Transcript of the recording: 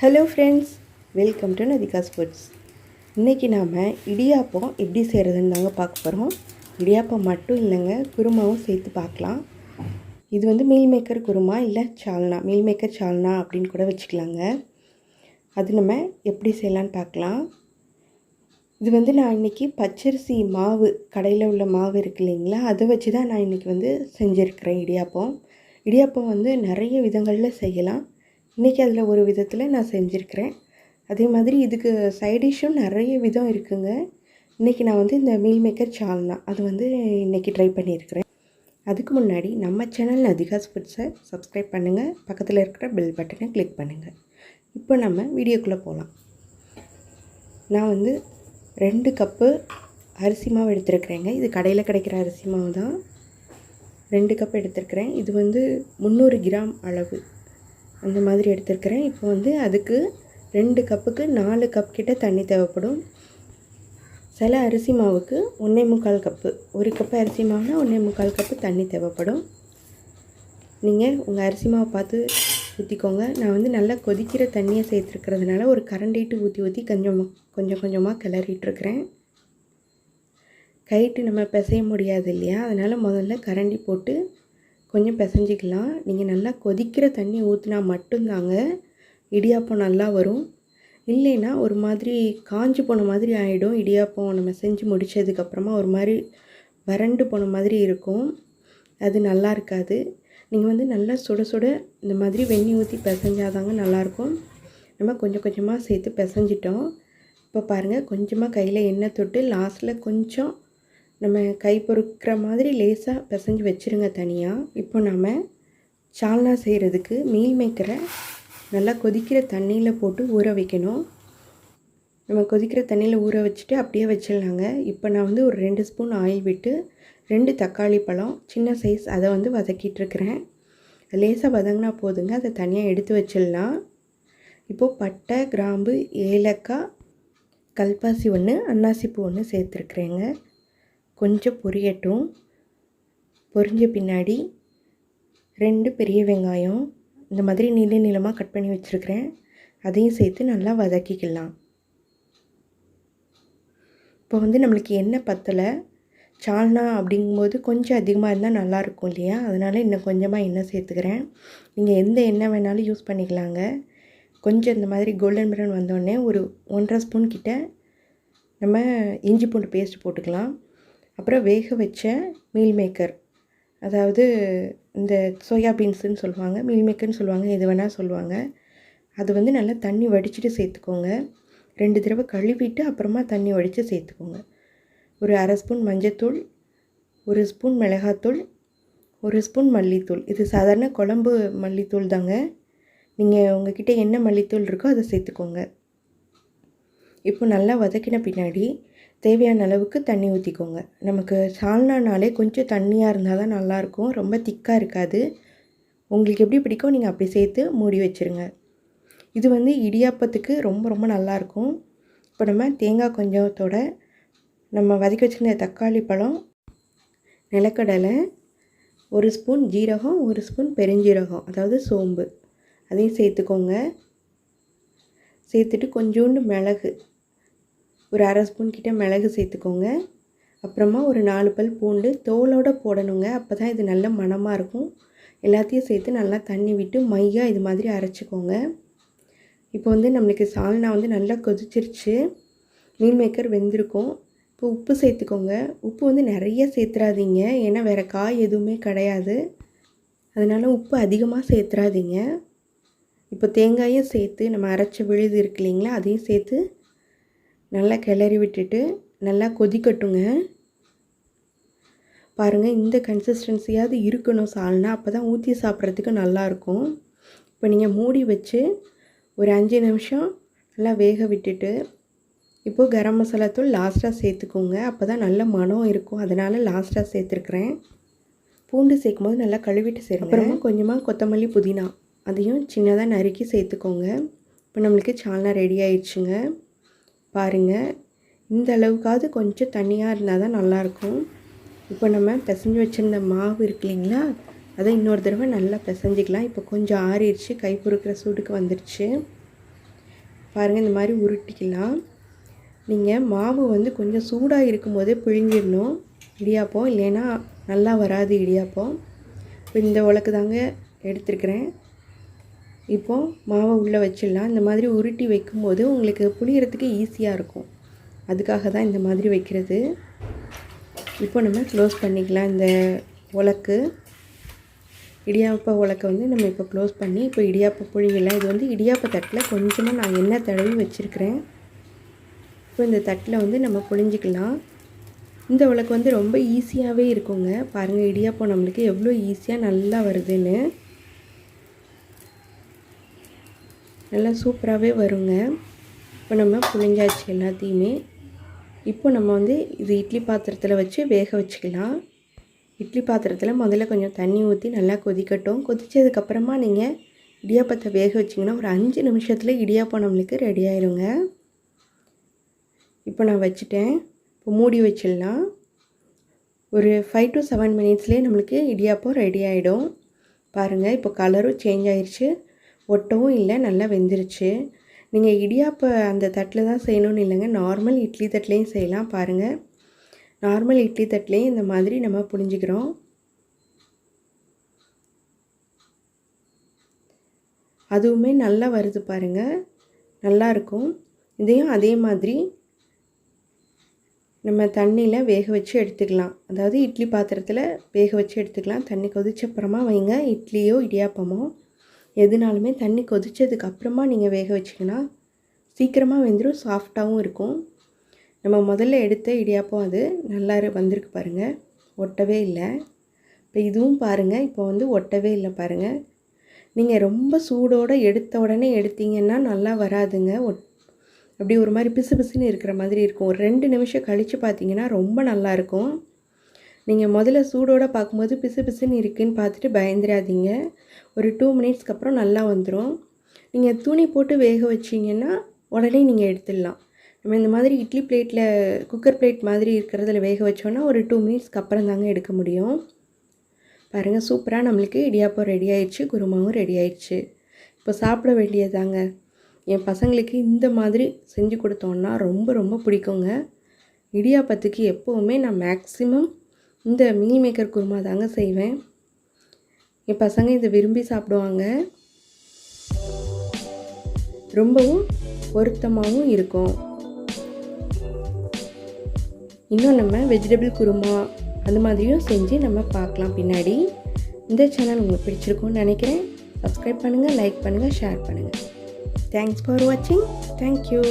Hello friends, welcome to Nadhika's foods. இன்றைக்கி நாம் இடியாப்பம் எப்படி செய்கிறதுன்னு தாங்க பார்க்க போகிறோம். இடியாப்பம் மட்டும் இல்லைங்க, குருமாவும் சேர்த்து பார்க்கலாம். இது வந்து மீல் மேக்கர் குருமா இல்லை சால்னா, மீல் மேக்கர் சால்னா அப்படின்னு கூட வச்சுக்கலாங்க. அது நம்ம எப்படி செய்யலான்னு பார்க்கலாம். இது வந்து நான் இன்றைக்கி பச்சரிசி மாவு, கடையில் உள்ள மாவு இருக்குது இல்லைங்களா, அதை வச்சு தான் நான் இன்றைக்கி வந்து செஞ்சுருக்கிறேன் இடியாப்பம். இடியாப்பம் வந்து நிறைய விதங்களில் செய்யலாம். இன்றைக்கி அதில் ஒரு விதத்தில் நான் செஞ்சுருக்கிறேன். அதே மாதிரி இதுக்கு சைடிஷ்ஷும் நிறைய விதம் இருக்குங்க. இன்றைக்கி நான் வந்து இந்த மீல் மேக்கர் சால்னா அது வந்து இன்றைக்கி ட்ரை பண்ணியிருக்கிறேன். அதுக்கு முன்னாடி நம்ம சேனல் நதிகாஸ் ஃபுட்ஸை சப்ஸ்கிரைப் பண்ணுங்கள், பக்கத்தில் இருக்கிற பெல் பட்டனை கிளிக் பண்ணுங்கள். இப்போ நம்ம வீடியோக்குள்ளே போகலாம். நான் வந்து 2 கப்பு அரிசி மாவு எடுத்துருக்குறேங்க. இது கடையில் கிடைக்கிற அரிசி மாவு தான். 2 கப் எடுத்துருக்கிறேன். இது வந்து 300 கிராம் அளவு அந்த மாதிரி எடுத்துருக்கிறேன். இப்போ வந்து அதுக்கு 2 கப்புக்கு 4 கப் கிட்ட தண்ணி தேவைப்படும். சில அரிசி மாவுக்கு 1.25 கப்பு, 1 கப்பு அரிசி மாவுனா 1.25 கப்பு தண்ணி தேவைப்படும். நீங்கள் உங்கள் அரிசி மாவை பார்த்து ஊற்றிக்கோங்க. நான் வந்து நல்லா கொதிக்கிற தண்ணியை சேர்த்துருக்கிறதுனால ஒரு கரண்டிட்டு ஊற்றி கொஞ்சம் கொஞ்சமாக கிளறிட்டுருக்கிறேன். கைட்டு நம்ம பிசைய முடியாது இல்லையா, அதனால் முதல்ல கரண்டி போட்டு கொஞ்சம் பிசைஞ்சிக்கலாம். நீங்கள் நல்லா கொதிக்கிற தண்ணி ஊற்றினா மட்டும்தாங்க இடியாப்பம் நல்லா வரும். இல்லைன்னா ஒரு மாதிரி காஞ்சி போன மாதிரி ஆகிடும். இடியாப்பம் நம்ம செஞ்சு முடித்ததுக்கப்புறமா ஒரு மாதிரி வறண்டு போன மாதிரி இருக்கும். அது நல்லா இருக்காது. நீங்கள் வந்து நல்லா சுட சுட இந்த மாதிரி வெந்நி ஊற்றி பிசைஞ்சாதாங்க நல்லாயிருக்கும். நம்ம கொஞ்சம் கொஞ்சமாக சேர்த்து பிசைஞ்சிட்டோம். இப்போ பாருங்கள், கொஞ்சமாக கையில் எண்ணெய் தொட்டு லாஸ்ட்டில் கொஞ்சம் நம்ம கை பொறுக்கிற மாதிரி லேசாக பிசைஞ்சு வச்சுருங்க தனியாக. இப்போ நம்ம சால்னா செய்கிறதுக்கு மீல் மேக்கரை நல்லா கொதிக்கிற தண்ணியில் போட்டு ஊற வைக்கணும். நம்ம கொதிக்கிற தண்ணியில் ஊற வச்சுட்டு அப்படியே வச்சிடலாங்க. இப்போ நான் வந்து ஒரு 2 ஸ்பூன் ஆயில் விட்டு 2 தக்காளி பழம் சின்ன சைஸ் அதை வந்து வதக்கிட்டுருக்கிறேன். லேசாக வதங்கினா போதுங்க, அதை தனியாக எடுத்து வச்சிடலாம். இப்போது பட்டை, கிராம்பு, ஏலக்காய், கல்பாசி ஒன்று, அன்னாசிப்பூ ஒன்று சேர்த்துருக்குறேங்க. கொஞ்சம் பொரியட்டும். பொரிஞ்ச பின்னாடி 2 பெரிய வெங்காயம் இந்த மாதிரி நீளமாக கட் பண்ணி வச்சுருக்கிறேன், அதையும் சேர்த்து நல்லா வதக்கிக்கலாம். இப்போ வந்து நம்மளுக்கு எண்ணெய் பத்தலை, சால்னா அப்படிங்கும்போது கொஞ்சம் அதிகமாக இருந்தால் நல்லாயிருக்கும் இல்லையா, அதனால் இன்னும் கொஞ்சமாக எண்ணெய் சேர்த்துக்கிறேன். நீங்கள் எந்த எண்ணெய் வேணாலும் யூஸ் பண்ணிக்கலாங்க. கொஞ்சம் இந்த மாதிரி கோல்டன் ப்ரௌன் வந்தோடனே ஒரு 1.5 ஸ்பூன் கிட்ட நம்ம இஞ்சி பூண்டு பேஸ்ட் போட்டுக்கலாம். அப்புறம் வேக வச்ச மீல் மேக்கர், அதாவது இந்த சோயா பீன்ஸுன்னு சொல்லுவாங்க, மீல் மேக்கர்னு சொல்லுவாங்க, எது வேணால் சொல்லுவாங்க. அது வந்து நல்லா தண்ணி வடிச்சிட்டு சேர்த்துக்கோங்க. 2 தடவை கழுவிட்டு அப்புறமா தண்ணி வடித்து சேர்த்துக்கோங்க. ஒரு 1/2 ஸ்பூன் மஞ்சத்தூள், 1 ஸ்பூன் மிளகாத்தூள், 1 ஸ்பூன் மல்லித்தூள். இது சாதாரண குழம்பு மல்லித்தூள் தாங்க. நீங்கள் உங்கள்கிட்ட என்ன மல்லித்தூள் இருக்கோ அதை சேர்த்துக்கோங்க. இப்போ நல்லா வதக்கின பின்னாடி தேவையான அளவுக்கு தண்ணி ஊற்றிக்கோங்க. நமக்கு சால்னானாலே கொஞ்சம் தண்ணியாக இருந்தால் தான் நல்லாயிருக்கும், ரொம்ப திக்காக இருக்காது. உங்களுக்கு எப்படி பிடிக்கும் நீங்கள் அப்படி சேர்த்து மூடி வச்சுருங்க. இது வந்து இடியாப்பத்துக்கு ரொம்ப ரொம்ப நல்லாயிருக்கும். இப்போ நம்ம தேங்காய் கொஞ்சத்தோட நம்ம வதக்கி வச்சுருந்த தக்காளி பழம், நிலக்கடலை, 1 ஸ்பூன் ஜீரகம், 1 ஸ்பூன் பெருஞ்சீரகம் அதாவது சோம்பு, அதையும் சேர்த்துக்கோங்க. சேர்த்துட்டு கொஞ்சோண்டு மிளகு, ஒரு 1/2 ஸ்பூன் கிட்ட மிளகு சேர்த்துக்கோங்க. அப்புறமா ஒரு 4 பல் பூண்டு தோலோடு போடணுங்க, அப்போ தான் இது நல்ல மணமாக இருக்கும். எல்லாத்தையும் சேர்த்து நல்லா தண்ணி விட்டு மையாக இது மாதிரி அரைச்சிக்கோங்க. இப்போ வந்து நம்மளுக்கு சால்னா வந்து நல்லா கொதிச்சிருச்சு, மீல் மேக்கர் வெந்திருக்கும். இப்போ உப்பு சேர்த்துக்கோங்க. உப்பு வந்து நிறைய சேர்த்துறாதீங்க, ஏன்னா வேறு காய் எதுவுமே கிடையாது, அதனால் உப்பு அதிகமாக சேர்த்துறாதீங்க. இப்போ தேங்காயும் சேர்த்து நம்ம அரைச்ச விழுது இருக்கு இல்லைங்களா, அதையும் சேர்த்து நல்லா கிளறி விட்டுட்டு நல்லா கொதிக்கட்டுங்க. பாருங்கள், இந்த கன்சிஸ்டன்சியாவது இருக்கணும் சால்னா, அப்போ தான் ஊற்றி சாப்பிட்றதுக்கு நல்லாயிருக்கும். இப்போ நீங்கள் மூடி வச்சு ஒரு 5 நிமிஷம் நல்லா வேக விட்டுட்டு, இப்போது கரம் மசாலா தூள் லாஸ்ட்டாக சேர்த்துக்கோங்க, அப்போ தான் நல்ல மனம் இருக்கும், அதனால் லாஸ்ட்டாக சேர்த்துருக்குறேன். பூண்டு சேர்க்கும் போது நல்லா கழுவிட்டு சேருங்க. அப்புறமா கொஞ்சமாக கொத்தமல்லி, புதினா அதையும் சின்னதாக நறுக்கி சேர்த்துக்கோங்க. இப்போ நம்மளுக்கு சால்னா ரெடி ஆயிடுச்சுங்க. பாருங்கள், இந்த அளவுக்காவது கொஞ்சம் தண்ணியாக இருந்தால் தான் நல்லாயிருக்கும். இப்போ நம்ம பிசைஞ்சு வச்சுருந்த மாவு இருக்கு இல்லைங்களா, அதை இன்னொரு தடவை நல்லா பிசைஞ்சிக்கலாம். இப்போ கொஞ்சம் ஆறிடுச்சு, கை பொறுக்கிற சூடுக்கு வந்துடுச்சு. பாருங்கள் இந்த மாதிரி உருட்டிக்கலாம். நீங்கள் மாவு வந்து கொஞ்சம் சூடாக இருக்கும்போதே பிழிஞ்சிடணும் இடியாப்பம், இல்லைன்னா நல்லா வராது இடியாப்பம். இப்போ இந்த உலக்கு தாங்க எடுத்துருக்கிறேன். இப்போது மாவை உள்ளே வச்சிடலாம். இந்த மாதிரி உருட்டி வைக்கும்போது உங்களுக்கு புளியறதுக்கு ஈஸியாக இருக்கும், அதுக்காக தான் இந்த மாதிரி வைக்கிறது. இப்போ நம்ம க்ளோஸ் பண்ணிக்கலாம் இந்த உலக்கு. இடியாப்ப உலக்கை வந்து நம்ம இப்போ க்ளோஸ் பண்ணி இப்போ இடியாப்ப புழியலாம். இது வந்து இடியாப்ப தட்டில் கொஞ்சமாக நான் எண்ணெய் தடவி வச்சுருக்கிறேன். இப்போ இந்த தட்டில் வந்து நம்ம புழிஞ்சிக்கலாம். இந்த உலக்கு வந்து ரொம்ப ஈஸியாகவே இருக்குங்க. பாருங்கள் இடியாப்பம் நம்மளுக்கு எவ்வளோ ஈஸியாக நல்லா வருதுன்னு. நல்லா சூப்பராகவே வருங்க. இப்போ நம்ம புழிஞ்சாச்சு எல்லாத்தையுமே. இப்போ நம்ம வந்து இது இட்லி பாத்திரத்தில் வச்சு வேக வச்சுக்கலாம். இட்லி பாத்திரத்தில் முதல்ல கொஞ்சம் தண்ணி ஊற்றி நல்லா கொதிக்கட்டும். கொதித்ததுக்கப்புறமா நீங்கள் இடியாப்பத்தை வேக வச்சிங்கன்னா ஒரு 5 நிமிஷத்தில் இடியாப்பம் நம்மளுக்கு ரெடி ஆயிருங்க. இப்போ நான் வச்சுட்டேன். இப்போ மூடி வச்சிடலாம். ஒரு 5 to 7 மினிட்ஸ்லேயே நம்மளுக்கு இடியாப்பம் ரெடி ஆகிடும். பாருங்கள் இப்போ கலரும் சேஞ்ச் ஆயிடுச்சு, ஒட்டவும் இல்லை, நல்லா வெந்துருச்சு. நீங்கள் இடியாப்ப அந்த தட்டில் தான் செய்யணும்னு இல்லைங்க, நார்மல் இட்லி தட்டிலையும் செய்யலாம். பாருங்கள் நார்மல் இட்லி தட்டிலையும் இந்த மாதிரி நம்ம புழிஞ்சிக்கிறோம். அதுவுமே நல்லா வருது பாருங்கள், நல்லாயிருக்கும். இதையும் அதே மாதிரி நம்ம தண்ணியில் வேக வச்சு எடுத்துக்கலாம். அதாவது இட்லி பாத்திரத்தில் வேக வச்சு எடுத்துக்கலாம். தண்ணி கொதிச்சப்புறமா வைங்க. இட்லியோ இடியாப்பமோ எதுனாலுமே தண்ணி கொதித்ததுக்கப்புறமா நீங்கள் வேக வச்சிங்கன்னா சீக்கிரமாக வெந்துடும், சாஃப்டாகவும் இருக்கும். நம்ம முதல்ல எடுத்த இடியாப்பம் அது நல்லா வந்திருக்கு பாருங்கள், ஒட்டவே இல்லை. இப்போ இதுவும் பாருங்கள், இப்போ வந்து ஒட்டவே இல்லை பாருங்கள். நீங்கள் ரொம்ப சூடோடு எடுத்த உடனே எடுத்தீங்கன்னா நல்லா வராதுங்க. அப்படி ஒரு மாதிரி பிசு பிசுன்னு இருக்கிற மாதிரி இருக்கும். ஒரு 2 நிமிஷம் கழித்து பார்த்தீங்கன்னா ரொம்ப நல்லாயிருக்கும். நீங்கள் முதல்ல சூடோடு பார்க்கும்போது பிசு பிசுன்னு இருக்குதுன்னு பார்த்துட்டு பயந்துடாதீங்க. ஒரு 2 மினிட்ஸ்க்கு அப்புறம் நல்லா வந்துடும். நீங்கள் துணி போட்டு வேக வச்சிங்கன்னா உடனே நீங்கள் எடுத்துடலாம். நம்ம இந்த மாதிரி இட்லி பிளேட்டில் குக்கர் பிளேட் மாதிரி இருக்கிறதுல வேக வச்சோன்னா ஒரு 2 மினிட்ஸ்க்கு அப்புறம் தாங்க எடுக்க முடியும். பாருங்கள் சூப்பராக நம்மளுக்கு இடியாப்பம் ரெடி ஆயிடுச்சு, குருமாவும் ரெடி ஆயிடுச்சு. இப்போ சாப்பிட வேண்டியதாங்க. என் பசங்களுக்கு இந்த மாதிரி செஞ்சு கொடுத்தோன்னா ரொம்ப ரொம்ப பிடிக்குங்க. இடியாப்பத்துக்கு எப்போவுமே நான் மேக்ஸிமம் இந்த மீல் மேக்கர் குருமா தாங்க செய்வேன். என் பசங்க இதை விரும்பி சாப்பிடுவாங்க. ரொம்பவும் பொருத்தமாகவும் இருக்கும். இன்னும் நம்ம வெஜிடபிள் குருமா அந்த மாதிரியும் செஞ்சு நம்ம பார்க்கலாம் பின்னாடி. இந்த சேனல் உங்களுக்கு பிடிச்சிருக்கும்னு நினைக்கிறேன். சப்ஸ்கிரைப் பண்ணுங்கள், லைக் பண்ணுங்கள், ஷேர் பண்ணுங்கள். தேங்க்ஸ் ஃபார் வாட்சிங். தேங்க்யூ.